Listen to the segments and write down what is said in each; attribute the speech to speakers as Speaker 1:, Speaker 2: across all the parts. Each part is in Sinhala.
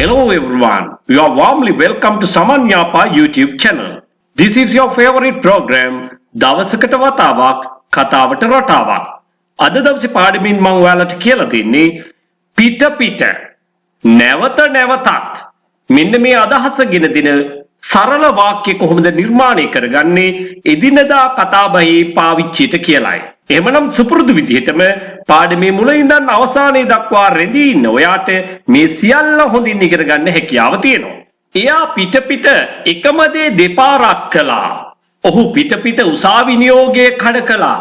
Speaker 1: Hello everyone, you are warmly welcome to Saman Yapa YouTube channel. This is your favorite program, දවසකට වතාවක් කතාවට රටාවක්. අද දවසේ පාඩමින් මම ඔයාලට කියලා දෙන්නේ පිට පිට නැවත නැවතත් මෙන්න මේ අදහස ගෙන දෙන සරල වාක්‍ය කොහොමද නිර්මාණය කරගන්නේ එදිනදා කතාබහේ පාවිච්චියට කියලායි. එහෙමනම් සුපුරුදු විදිහටම පාඩමේ මුල ඉඳන් අවසානයේ දක්වා රැඳී ඉන්න ඔයාට මේ සියල්ල හොඳින් ඉගෙන ගන්න හැකියාව තියෙනවා. එයා පිට පිට එකම දේ දෙපාරක් කළා. ඔහු පිට පිට උසාවි නියෝගයේ කඩ කළා.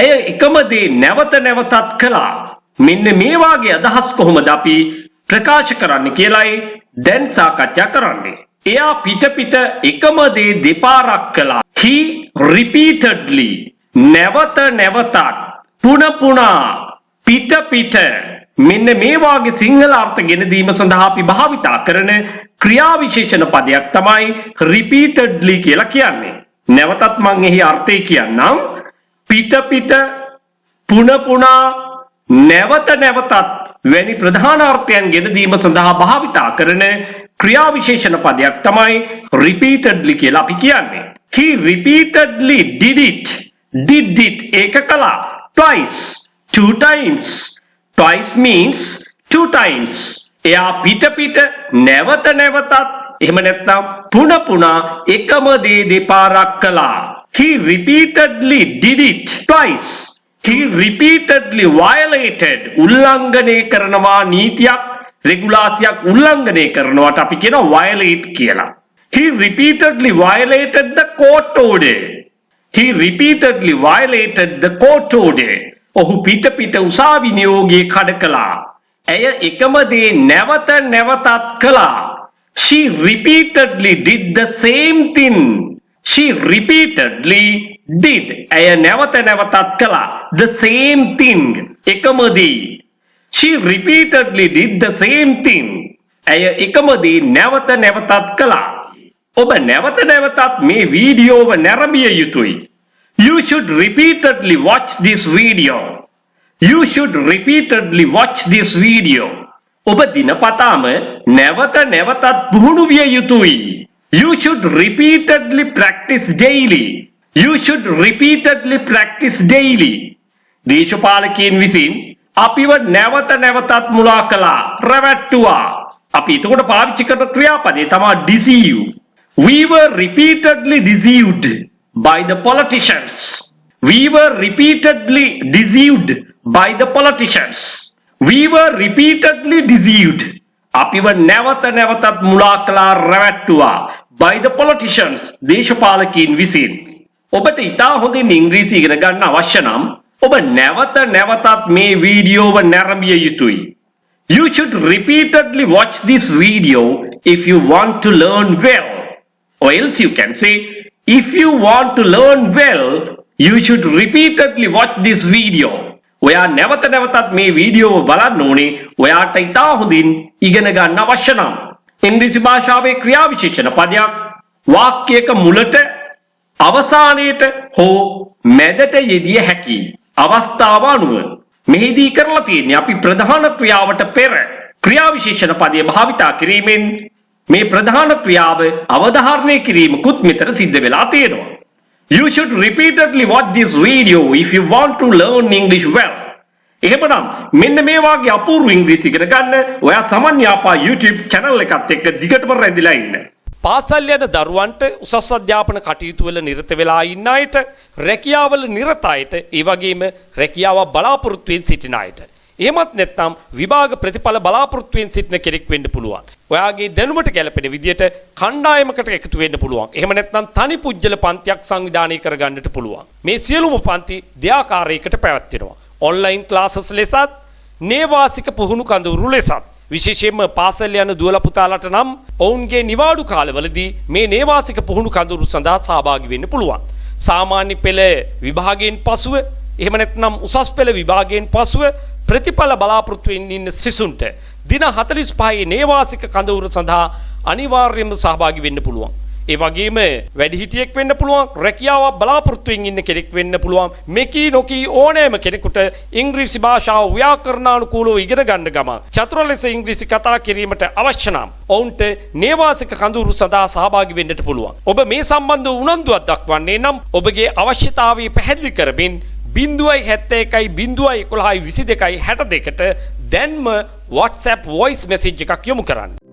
Speaker 1: ඇය එකම දේ නැවත නැවතත් කළා. මෙන්න මේ වාගේ අදහස් කොහොමද අපි ප්‍රකාශ කරන්න කියලායි දැන් සාකච්ඡා කරන්නේ. එයා පිට පිට එකම දේ දෙපාරක් කළා. He repeatedly නැවත නැවතත් පුන පුනා පිට පිට මෙන්න මේ වාගේ සිංහල අර්ථ ගෙන දීම සඳහා අපි භාවිතා කරන ක්‍රියා විශේෂණ පදයක් තමයි repeatedly කියලා කියන්නේ. නැවතත් මම එහි අර්ථය කියන්නම්. පිට පිට පුන පුනා නැවත නැවතත් වැනි ප්‍රධාන අර්ථයන් ගෙන දීම සඳහා භාවිතා කරන ක්‍රියා විශේෂණ පදයක් තමයි repeatedly කියලා අපි කියන්නේ. He repeatedly did it ඒක කළා. Twice, two times. Twice means two times. එයා පිට පිට නැවත නැවතත් එහෙම නැත්නම් පුන පුනා එකම දේ දෙපාරක් කළා. He repeatedly did it twice. He repeatedly violated උල්ලංඝනය කරනවා නීතියක් රෙගුලාසියක් උල්ලංඝනය කරනවාට අපි කියනවා violate කියලා. He repeatedly violated the court order. He repeatedly violated the court order. ඔහු පිට පිට උසාවි නියෝගයේ කඩ කළා. ඇය එකම දේ නැවත නැවතත් කළා. She repeatedly did the same thing. She repeatedly did. ඇය නැවත නැවතත් කළා. The same thing. එකම දේ. She repeatedly did the same thing. ඇය එකම දේ නැවත නැවතත් කළා. ඔබ නැවත නැවතත් මේ වීඩියෝව නැරඹිය යුතුයි. You should repeatedly watch this video. You should repeatedly watch this video. ඔබ දිනපතාම නැවත නැවතත් පුහුණු විය යුතුයි. You should repeatedly practice daily. You should repeatedly practice daily. දේශපාලකයන් විසින් අපිව නැවත නැවතත් මුලා කළා, රැවට්ටුවා. අපි එතකොට පාවිච්චි කරන ක්‍රියාපදේ තමයි deceive. We were repeatedly deceived by the politicians. We were repeatedly deceived by the politicians. We were repeatedly deceived. අපිව නැවත නැවතත් මුලා කළා, රැවට්ටුවා by the politicians. දේශපාලකයන් විසින්. ඔබට ඉතා හොඳින් ඉංග්‍රීසි ඉගෙන ගන්න අවශ්‍ය නම් ඔබ නැවත නැවතත් මේ වීඩියෝව නැරඹිය යුතුයි. You should repeatedly watch this video if you want to learn well. Or else you can say, if you want to learn well, you should repeatedly watch this video. ඔයා නැවත නැවතත් මේ වීඩියෝව බලන්න ඕනේ ඔයාට ඉතා හොඳින් ඉගෙන ගන්න අවශ්‍ය නම්. ඉංග්‍රීසි භාෂාවේ ක්‍රියා විශේෂණ පදයක් වාක්‍යයක මුලට අවසානයේට හෝ මැදට යෙදිය හැකි අවස්ථාව අනුව මෙහිදී කරලා තියෙන්නේ අපි ප්‍රධාන ක්‍රියාවට පෙර ක්‍රියා විශේෂණ පදය භාවිතා කිරීමෙන් මේ ප්‍රධාන ක්‍රියාව අවධාරණය කිරීමකුත් මෙතන සිද්ධ වෙලා තියෙනවා. You should repeatedly watch this video if you want to learn English well. එහෙමනම් මෙන්න මේ වාගේ අපූර්ව ඉංග්‍රීසි ඉගෙන ගන්න ඔයා සමන් යාපා YouTube channel එකත් එක්ක දිගටම රැඳිලා ඉන්න. පාසල් යන දරුවන්ට උසස් අධ්‍යාපන කටයුතු වල නිරත වෙලා ඉන්න අයට, රැකියාවල නිරත අයට, ඒ වගේම රැකියාව බලාපොරොත්තු වෙන සිටින අයට. එහෙමත් නැත්නම් විභාග ප්‍රතිඵල බලාපොරොත්තු වෙන සිටින කෙනෙක් වෙන්න පුළුවන්. ඔයාගේ දැනුමට ගැලපෙන විදියට කණ්ඩායමකට එකතු වෙන්න පුළුවන්. එහෙම නැත්නම් තනි පුජ්‍යල පන්තියක් සංවිධානය කරගන්නට පුළුවන්. මේ සියලුම පන්ති දෙආකාරයකට පැවැත්වෙනවා. ඔන්ලයින් ක්ලාසස් ලෙසත්, නේවාසික පුහුණු කඳවුරු ලෙසත්. විශේෂයෙන්ම පාසල් යන දුවලා පුතාලට නම් ඔවුන්ගේ නිවාඩු කාලවලදී මේ නේවාසික පුහුණු කඳවුරු සඳහා සහභාගී වෙන්න පුළුවන්. සාමාන්‍ය පෙළ විභාගයෙන් පසුව, එහෙම නැත්නම් උසස් පෙළ විභාගයෙන් පසුව ප්‍රතිඵල බලාපොරොත්තු වෙන්න ඉන්න සිසුන්ට දින 45 නේවාසික කඳවුර සඳහා අනිවාර්යයෙන්ම සහභාගී වෙන්න පුළුවන්.
Speaker 2: ඒ වගේම වැඩිහිටියෙක් වෙන්න පුළුවන්, රැකියාවක් බලාපොරොත්තුෙන් ඉන්න කෙනෙක් වෙන්න පුළුවන්. මෙකී නොකී ඕනෑම කෙනෙකුට ඉංග්‍රීසි භාෂාව ව්‍යාකරණානුකූලව ඉගෙන ගන්න ගමන් චතුර ලෙස ඉංග්‍රීසි කතා කිරීමට අවශ්‍ය නම් ඔවුන්ට නේවාසික කඳවුරු සඳහා සහභාගී වෙන්නට පුළුවන්. ඔබ මේ සම්බන්ධව උනන්දුවක් දක්වන්නේ නම් ඔබගේ අවශ්‍යතාවය පැහැදිලි කරමින් 071 011 22 62ට දැන්ම WhatsApp voice message එකක් යොමු කරන්න.